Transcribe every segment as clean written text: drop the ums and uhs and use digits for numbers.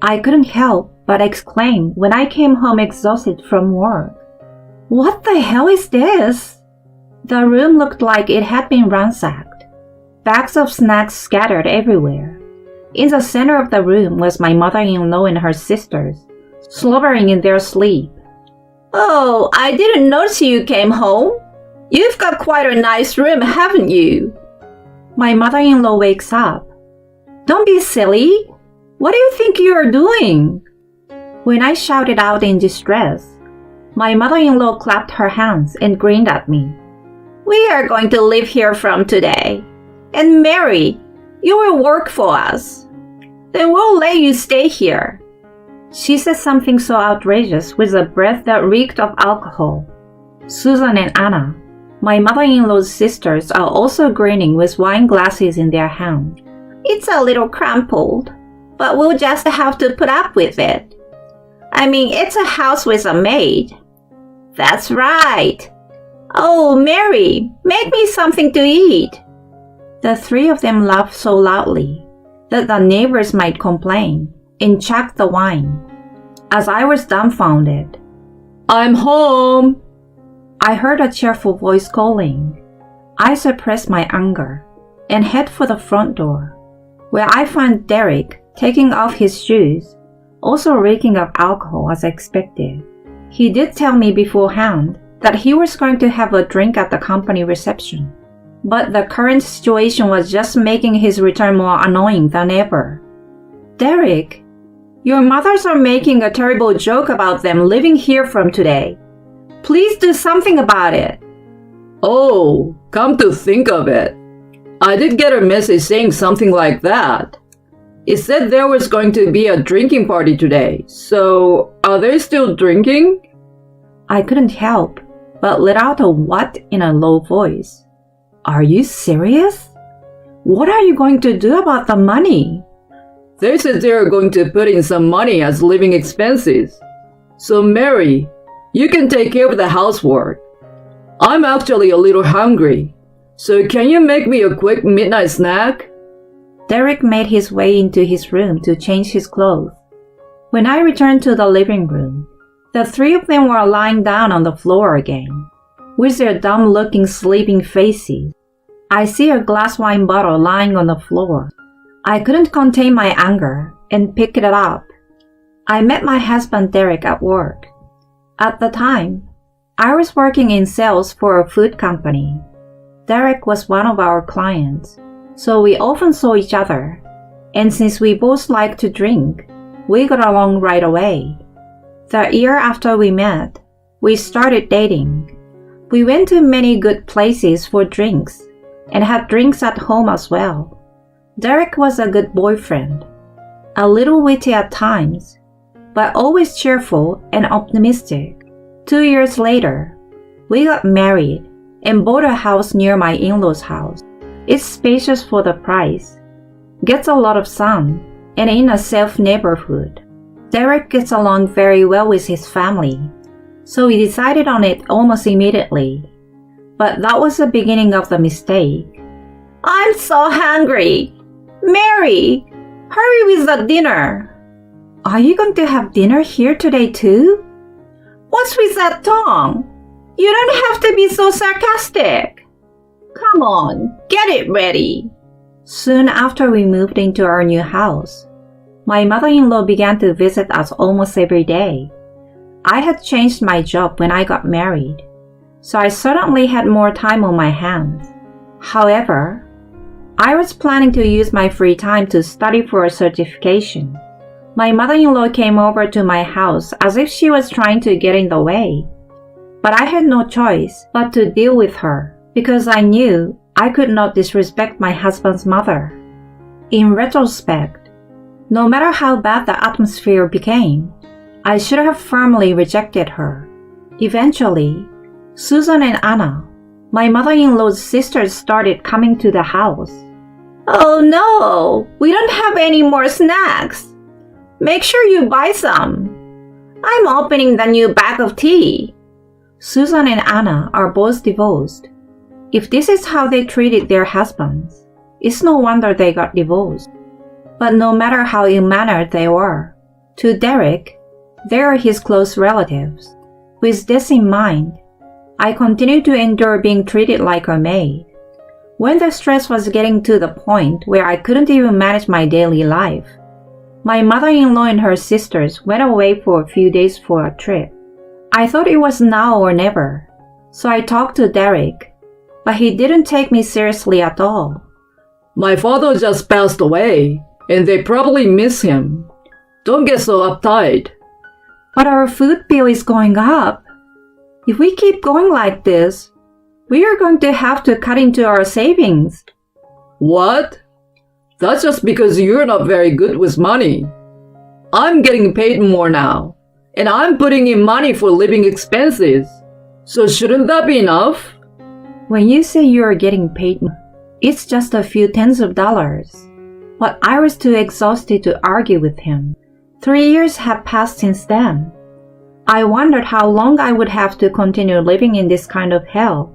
I couldn't help but exclaim when I came home exhausted from work. What the hell is this? The room looked like it had been ransacked. Bags of snacks scattered everywhere. In the center of the room was my mother-in-law and her sisters, slobbering in their sleep. Oh, I didn't notice you came home. You've got quite a nice room, haven't you? My mother-in-law wakes up. Don't be silly. What do you think you are doing? When I shouted out in distress, my mother-in-law clapped her hands and grinned at me. We are going to live here from today. And Mary, you will work for us. Then we'll let you stay here. She said something so outrageous with a breath that reeked of alcohol. Susan and Anna, my mother-in-law's sisters, are also grinning with wine glasses in their hands. It's a little crumpled, but we'll just have to put up with it. I mean, it's a house with a maid. That's right. Oh, Mary, make me something to eat. The three of them laughed so loudly that the neighbors might complain and chucked the wine. As I was dumbfounded, I'm home. I heard a cheerful voice calling. I suppressed my anger and head for the front door, where I found Derek taking off his shoes, also reeking of alcohol as expected. He did tell me beforehand that he was going to have a drink at the company reception, but the current situation was just making his return more annoying than ever. Derek, your mothers are making a terrible joke about them living here from today. Please do something about it. Oh, come to think of it, I did get a message saying something like that. It said there was going to be a drinking party today, so are they still drinking? I couldn't help but let out a what in a low voice. Are you serious? What are you going to do about the money? They said they are going to put in some money as living expenses. So Mary, you can take care of the housework. I'm actually a little hungry, so can you make me a quick midnight snack? Derek made his way into his room to change his clothes. When I returned to the living room, the three of them were lying down on the floor again, with their dumb-looking sleeping faces. I see a glass wine bottle lying on the floor. I couldn't contain my anger and picked it up. I met my husband Derek at work. At the time, I was working in sales for a food company. Derek was one of our clients, so we often saw each other, and since we both liked to drink, we got along right away. The year after we met, we started dating. We went to many good places for drinks and had drinks at home as well. Derek was a good boyfriend, a little witty at times, but always cheerful and optimistic. 2 years later, we got married and bought a house near my in-laws' house. It's spacious for the price, gets a lot of sun, and in a safe neighborhood. Derek gets along very well with his family, so we decided on it almost immediately. But that was the beginning of the mistake. I'm so hungry. Mary, hurry with the dinner. Are you going to have dinner here today too? What's with that tongue? You don't have to be so sarcastic. Come on, get it ready. Soon after we moved into our new house, my mother-in-law began to visit us almost every day. I had changed my job when I got married, so I certainly had more time on my hands. However, I was planning to use my free time to study for a certification. My mother-in-law came over to my house as if she was trying to get in the way, but I had no choice but to deal with her because I knew I could not disrespect my husband's mother. In retrospect, no matter how bad the atmosphere became, I should have firmly rejected her. Eventually, Susan and Anna, my mother-in-law's sisters, started coming to the house. Oh no, we don't have any more snacks. Make sure you buy some. I'm opening the new bag of tea. Susan and Anna are both divorced. If this is how they treated their husbands, it's no wonder they got divorced. But no matter how ill-mannered they were, To Derek, they are his close relatives. With this in mind, I continued to endure being treated like a maid. When the stress was getting to the point where I couldn't even manage my daily life, my mother-in-law and her sisters went away for a few days for a trip. I thought it was now or never, so I talked to Derek, but he didn't take me seriously at all. My father just passed away, and they probably miss him. Don't get so uptight. But our food bill is going up. If we keep going like this, we are going to have to cut into our savings. What? That's just because you're not very good with money. I'm getting paid more now, and I'm putting in money for living expenses. So shouldn't that be enough? When you say you are getting paid, it's just a few tens of dollars. But I was too exhausted to argue with him. 3 years have passed since then. I wondered how long I would have to continue living in this kind of hell.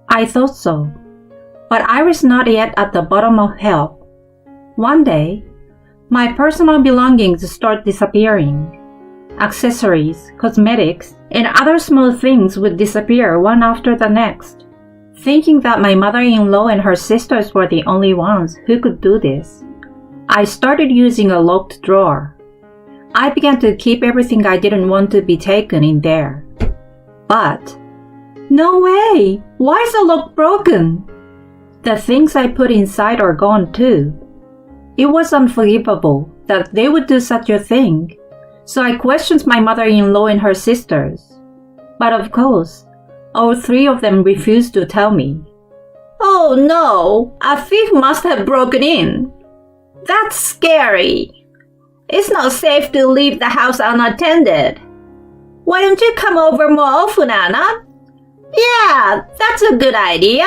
I thought so, but I was not yet at the bottom of hell. One day, my personal belongings start disappearing. Accessories, cosmetics, and other small things would disappear one after the next. Thinking that my mother-in-law and her sisters were the only ones who could do this, I started using a locked drawer. I began to keep everything I didn't want to be taken in there. But, no way! Why is the lock broken? The things I put inside are gone too. It was unforgivable that they would do such a thing, so I questioned my mother-in-law and her sisters. But of course, all 3 of them refused to tell me. Oh no, a thief must have broken in. That's scary. It's not safe to leave the house unattended. Why don't you come over more often, Anna? Yeah, that's a good idea.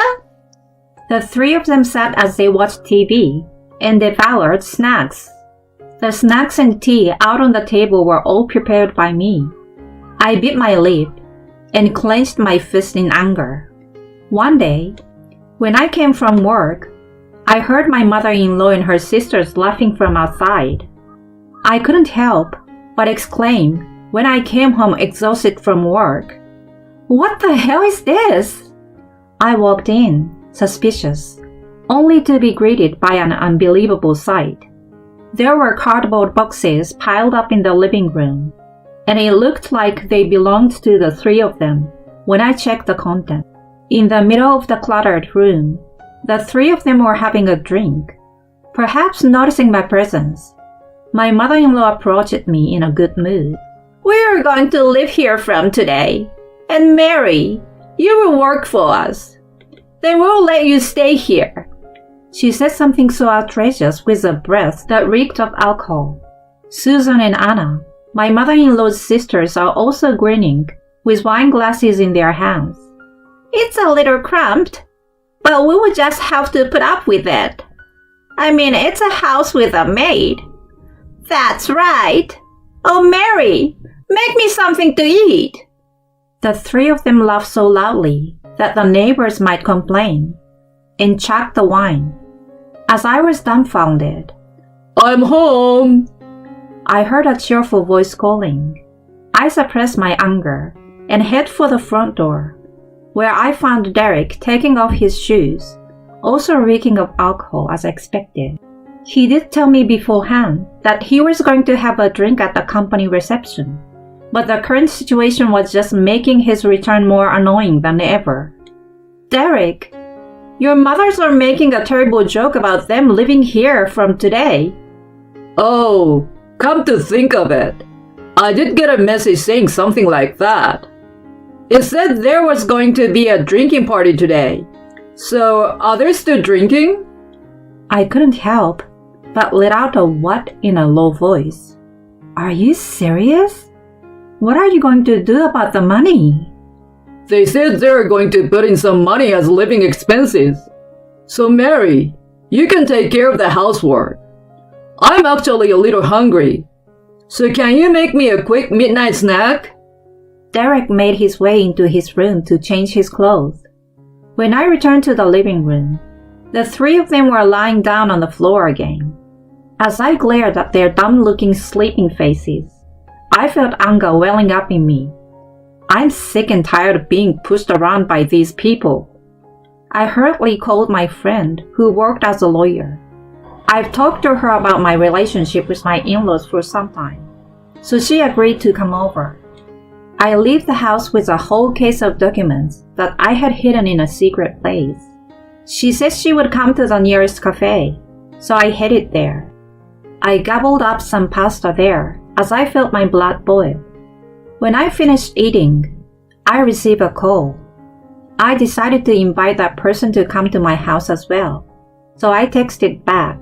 The 3 of them sat as they watched TV and devoured snacks. The snacks and tea out on the table were all prepared by me. I bit my lip and clenched my fist in anger. One day, when I came from work, I heard my mother-in-law and her sisters laughing from outside. I couldn't help but exclaim when I came home exhausted from work. What the hell is this? I walked in, suspicious, only to be greeted by an unbelievable sight. There were cardboard boxes piled up in the living room, and it looked like they belonged to the 3 of them when I checked the content. In the middle of the cluttered room, the 3 of them were having a drink. Perhaps noticing my presence, my mother-in-law approached me in a good mood. We are going to live here from today. And Mary, you will work for us. Then we'll let you stay here. She said something so outrageous with a breath that reeked of alcohol. Susan and Anna, my mother-in-law's sisters, are also grinning, with wine glasses in their hands. It's a little cramped, but we will just have to put up with it. I mean, it's a house with a maid. That's right. Oh, Mary, make me something to eat. The 3 of them laughed so loudly that the neighbors might complain, and chugged the wine. As I was dumbfounded, I'm home! I heard a cheerful voice calling. I suppressed my anger and headed for the front door, where I found Derek taking off his shoes, also reeking of alcohol as expected. He did tell me beforehand that he was going to have a drink at the company reception, but the current situation was just making his return more annoying than ever. Derek, your mothers are making a terrible joke about them living here from today. Oh, come to think of it, I did get a message saying something like that. It said there was going to be a drinking party today. So, are they still drinking? I couldn't help but let out a what in a low voice. Are you serious? What are you going to do about the money? They said they're going to put in some money as living expenses. So Mary, you can take care of the housework. I'm actually a little hungry. So can you make me a quick midnight snack? Derek made his way into his room to change his clothes. When I returned to the living room, the 3 of them were lying down on the floor again. As I glared at their dumb-looking sleeping faces, I felt anger welling up in me. I'm sick and tired of being pushed around by these people. I hurriedly called my friend, who worked as a lawyer. I've talked to her about my relationship with my in-laws for some time, so she agreed to come over. I left the house with a whole case of documents that I had hidden in a secret place. She said she would come to the nearest cafe, so I headed there. I gobbled up some pasta there as I felt my blood boil. When I finished eating, I received a call. I decided to invite that person to come to my house as well, so I texted back.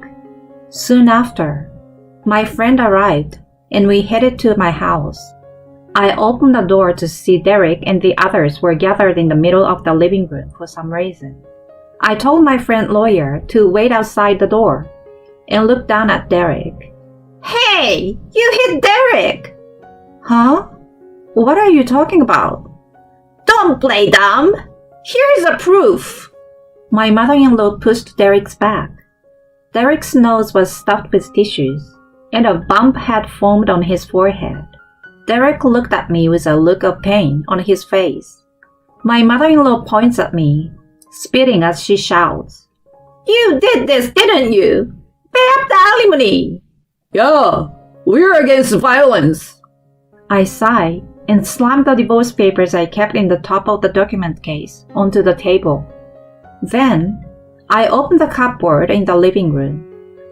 Soon after, my friend arrived and we headed to my house. I opened the door to see Derek and the others were gathered in the middle of the living room for some reason. I told my friend lawyer to wait outside the door and looked down at Derek. Hey, you hit Derek! Huh? What are you talking about? Don't play dumb! Here's a proof! My mother-in-law pushed Derek's back. Derek's nose was stuffed with tissues, and a bump had formed on his forehead. Derek looked at me with a look of pain on his face. My mother-in-law points at me, spitting as she shouts, You did this, didn't you? Pay up the alimony! Yeah, we're against violence. I sighed and slammed the divorce papers I kept in the top of the document case onto the table. Then, I opened the cupboard in the living room.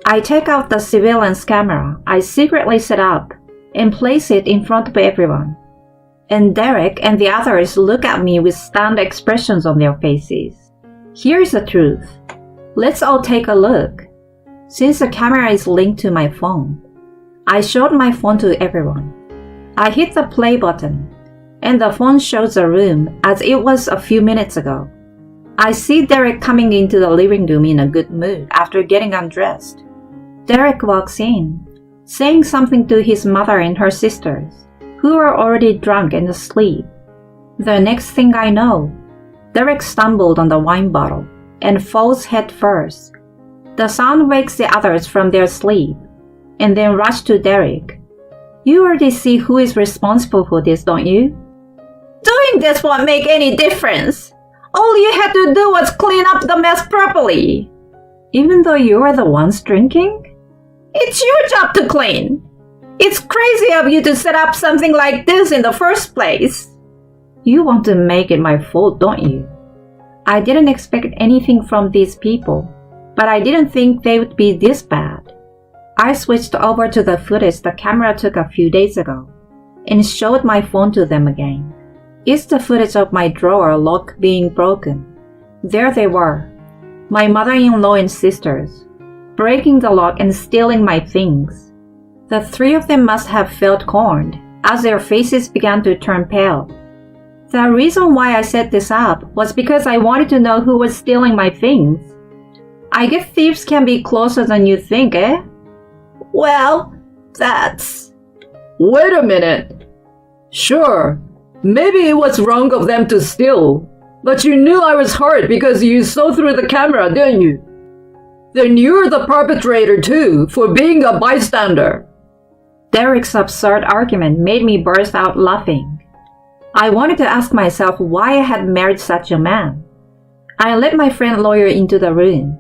I take out the surveillance camera I secretly set up and place it in front of everyone. And Derek and the others look at me with stunned expressions on their faces. Here's the truth. Let's all take a look. Since the camera is linked to my phone, I showed my phone to everyone. I hit the play button, and the phone shows the room as it was a few minutes ago. I see Derek coming into the living room in a good mood after getting undressed. Derek walks in, saying something to his mother and her sisters, who are already drunk and asleep. The next thing I know, Derek stumbled on the wine bottle and falls head first. The sound wakes the others from their sleep, and then rush to Derek. You already see who is responsible for this, don't you? Doing this won't make any difference. All you had to do was clean up the mess properly. Even though you are the ones drinking? It's your job to clean. It's crazy of you to set up something like this in the first place. You want to make it my fault, don't you? I didn't expect anything from these people, but I didn't think they would be this bad. I switched over to the footage the camera took a few days ago and showed my phone to them again. It's the footage of my drawer lock being broken. There they were, my mother-in-law and sisters, breaking the lock and stealing my things. The three of them must have felt cornered as their faces began to turn pale. The reason why I set this up was because I wanted to know who was stealing my things. I guess thieves can be closer than you think, eh? Well, that's... Wait a minute. Sure, maybe it was wrong of them to steal, but you knew I was hurt because you saw through the camera, didn't you? Then you're the perpetrator too, for being a bystander. Derek's absurd argument made me burst out laughing. I wanted to ask myself why I had married such a man. I let my friend lawyer into the room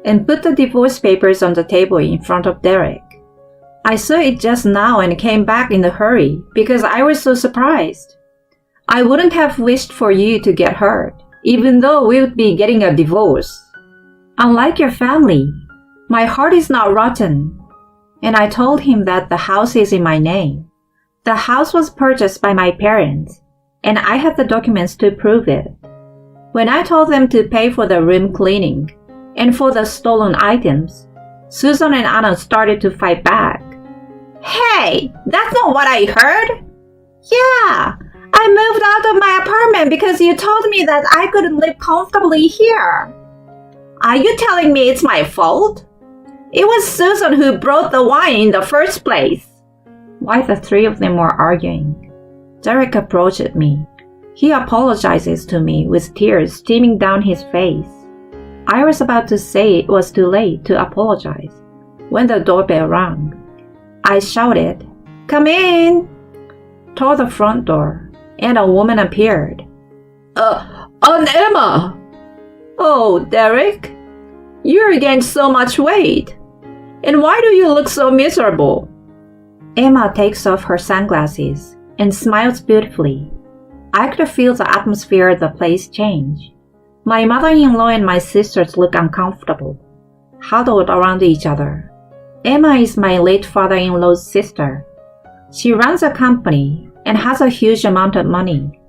and put the divorce papers on the table in front of Derek. I saw it just now and came back in a hurry because I was so surprised. I wouldn't have wished for you to get hurt, even though we would be getting a divorce. Unlike your family, my heart is not rotten. And I told him that the house is in my name. The house was purchased by my parents, and I had the documents to prove it. When I told them to pay for the room cleaning and for the stolen items, Susan and Anna started to fight back. Hey, that's not what I heard. Yeah, I moved out of my apartment because you told me that I couldn't live comfortably here. Are you telling me it's my fault? It was Susan who brought the wine in the first place. While the three of them were arguing, Derek approached me. He apologizes to me with tears streaming down his face. I was about to say it was too late to apologize, when the doorbell rang. I shouted, "Come in!" toward the front door, and a woman appeared. Aunt Emma! "Oh, Derek, you gained so much weight. And why do you look so miserable?" Emma takes off her sunglasses and smiles beautifully. I could feel the atmosphere of the place change. My mother-in-law and my sisters look uncomfortable, huddled around each other. Emma is my late father-in-law's sister. She runs a company and has a huge amount of money.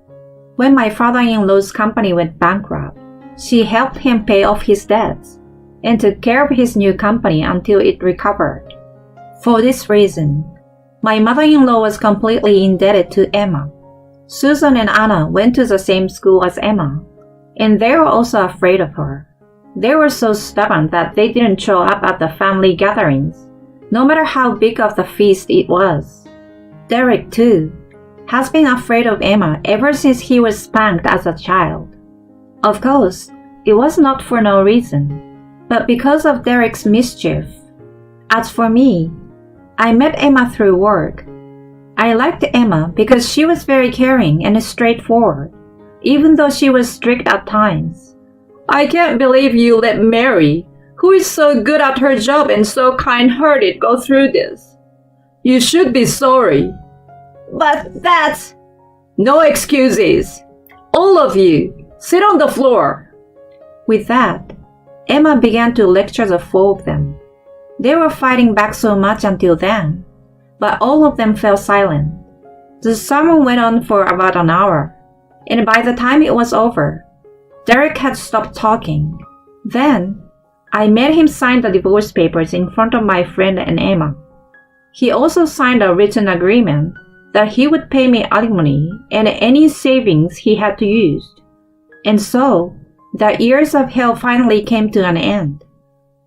When my father-in-law's company went bankrupt, she helped him pay off his debts and took care of his new company until it recovered. For this reason, my mother-in-law was completely indebted to Emma. Susan and Anna went to the same school as Emma, and they were also afraid of her. They were so stubborn that they didn't show up at the family gatherings, no matter how big of the feast it was. Derek, too, has been afraid of Emma ever since he was spanked as a child. Of course, it was not for no reason, but because of Derek's mischief. As for me, I met Emma through work. I liked Emma because she was very caring and straightforward, even though she was strict at times. I can't believe you let Mary, who is so good at her job and so kind-hearted, go through this. You should be sorry. But that's... No excuses. All of you, sit on the floor. With that, Emma began to lecture the four of them. They were fighting back so much until then, but all of them fell silent. The sermon went on for about an hour, and by the time it was over, Derek had stopped talking. Then, I made him sign the divorce papers in front of my friend and Emma. He also signed a written agreement that he would pay me alimony and any savings he had to use. And so, the years of hell finally came to an end.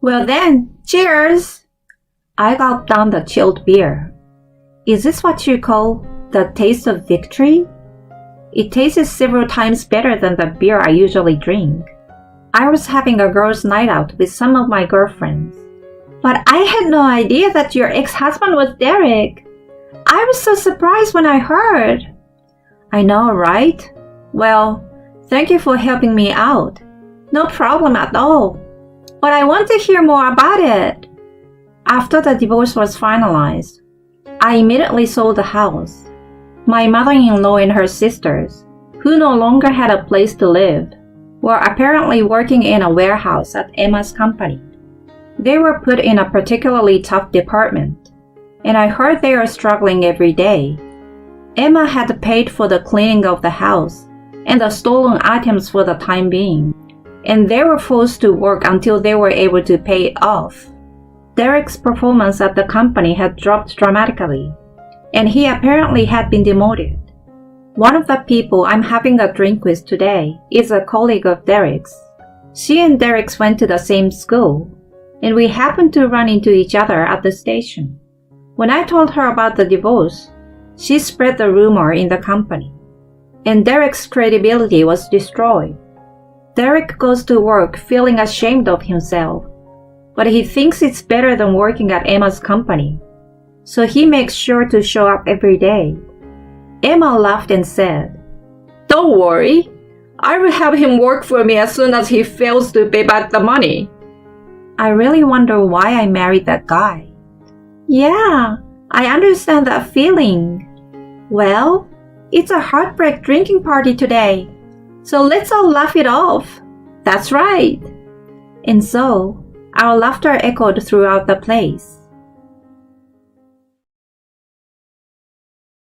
Well then, cheers! I gulped down the chilled beer. Is this what you call the taste of victory? It tasted several times better than the beer I usually drink. I was having a girls' night out with some of my girlfriends. But I had no idea that your ex-husband was Derek. I was so surprised when I heard. I know, right? Well, thank you for helping me out. No problem at all. But I want to hear more about it. After the divorce was finalized, I immediately sold the house. My mother-in-law and her sisters, who no longer had a place to live, were apparently working in a warehouse at Emma's company. They were put in a particularly tough department, and I heard they are struggling every day. Emma had paid for the cleaning of the house and the stolen items for the time being, and they were forced to work until they were able to pay it off. Derek's performance at the company had dropped dramatically, and he apparently had been demoted. One of the people I'm having a drink with today is a colleague of Derek's. She and Derek's went to the same school, and we happened to run into each other at the station. When I told her about the divorce, she spread the rumor in the company, and Derek's credibility was destroyed. Derek goes to work feeling ashamed of himself, but he thinks it's better than working at Emma's company, so he makes sure to show up every day. Emma laughed and said, "Don't worry, I will have him work for me as soon as he fails to pay back the money." I really wonder why I married that guy. Yeah, I understand that feeling. Well, it's a heartbreak drinking party today, so let's all laugh it off. That's right. And so, our laughter echoed throughout the place.